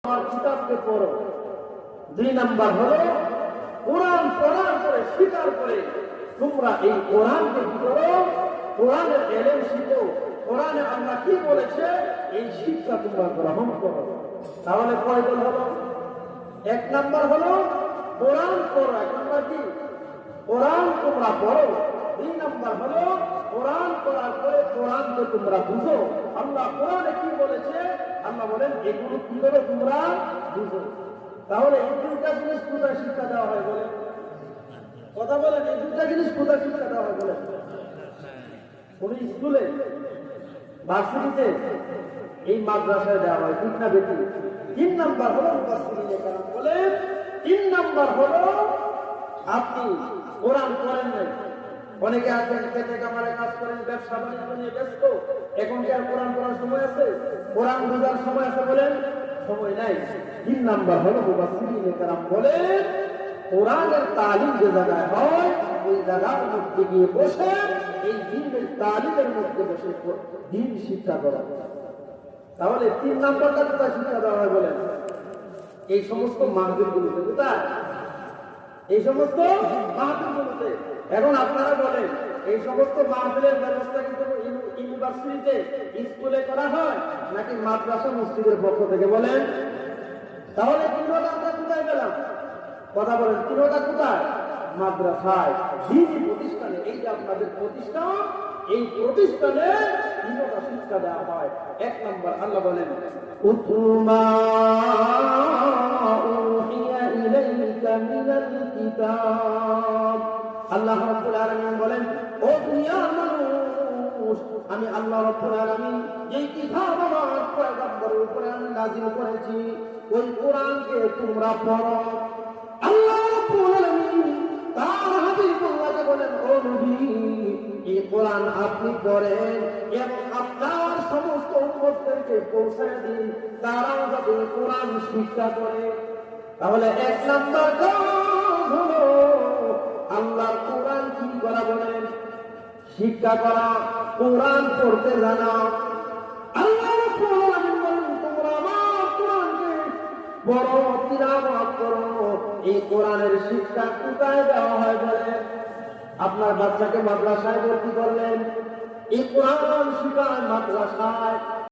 কিতাবকে পড়ো। 2 নাম্বার হলো কোরআন পড়ার পরে স্বীকার করে তোমরা এই কোরআনকে কি করো, কোরআনের ইলম শিখো, কোরআনে আল্লাহ কি বলেছে এই শিক্ষা তোমরা গ্রহণ করো। তাহলে কয়জন হলো? 1 নাম্বার হলো কোরআন পড়ো। 1 নাম্বার কি? কোরআন তোমরা পড়ো। 2 নাম্বার হলো কোরআন পড়ার পরে কোরআনকে তোমরা বুঝো। আল্লাহ কোরআনে কি বলেছে আল্লাহ বলেন এগুলো কি করো তোমরা বুঝো। তাহলে এই 2টা জিনিস কোথায় শিক্ষা দেওয়া হয় বলে? কথা বলেন, এই 2টা জিনিস কোথায় শিক্ষা দেওয়া হয় বলে? কোন স্কুলে, ভার্সিটিতে, এই মাদ্রাসায় দেওয়া হয়, ঠিক না বেটি? 3 নাম্বার হলো মুফাসসিরিনে কেরাম বলেন 3 নাম্বার হলো আপনি কোরআন পড়েন নাই। অনেকে আছেন খেতে কামারে কাজ করেন, ব্যবসা বাণিজ্য নিয়ে ব্যস্ত, এখন কি আর কোরআন পড়ার সময় আছে? কোরআন বোঝার সময় আছে বলেন? সময় নাই। 3 নাম্বার হলো মুফাসসিরিনে কেরাম বলেন কোরআনের তালিম যে জায়গায় হয় ওই জায়গার মধ্যে গিয়ে বসে এই দ্বীনের তালিমের মধ্যে বসে দ্বীন শিক্ষা করা। তাহলে 3 নাম্বারটা কোথায় শিক্ষা দেওয়া হয় বলেন? এই সমস্ত মাহফিলগুলোতে। কোথায়? এই সমস্ত মাহফিলগুলোতে। এখন আপনারা বলেন এই সমস্ত মাহফিলের ব্যবস্থা কিন্তু ইউনিভার্সিটিতে, স্কুলে করা হয় নাকি মাদ্রাসা মসজিদের পক্ষ থেকে বলেন? তাহলে 3টা আমরা কোথায় পেলাম? কথা বলেন, 3টা কোথায়? মাদ্রাসায়, দ্বীনি প্রতিষ্ঠানে। এই যে আপনাদের প্রতিষ্ঠান, এই প্রতিষ্ঠানে 3টা শিক্ষা দেওয়া হয়। 1 নাম্বার আল্লাহ বলেন উতমা উহিয়া ইলাইকা মিনাল কিতাব। আল্লাহ রাব্বুল আলামিন বলেন ও দুনিয়ার মানুষ, আমি আল্লাহ রাব্বুল আলামিন যেই কিতাব আমার পয়গম্বরের উপরে আমি নাযিল করেছি ওই কোরআনকে তোমরা পড়ো। আল্লাহ রাব্বুল আলামিন তার হাবিবুল্লাহকে বলেন ও নবী এই কোরআন আপনি পড়েন এবং আপনার সমস্ত উম্মতদেরকে পৌঁছায় দিন, তারাও যাতে কোরআন শিক্ষা করে। তাহলে 1 নাম্বার কাজ হলো আল্লাহর কোরআন কি করা বলেন? শিক্ষা করা, কোরআন পড়তে জানা। আল্লাহ রাব্বুল আলামিন বলেন তোমরা আমার কোরআনকে পড়ো, তিলাওয়াত করো। এই কোরআনের শিক্ষা কোথায় দেওয়া হয় বলেন? আপনার বাচ্চাকে মাদ্রাসায় ভর্তি করলেন, এই কোরআন শিখায় মাদ্রাসায়।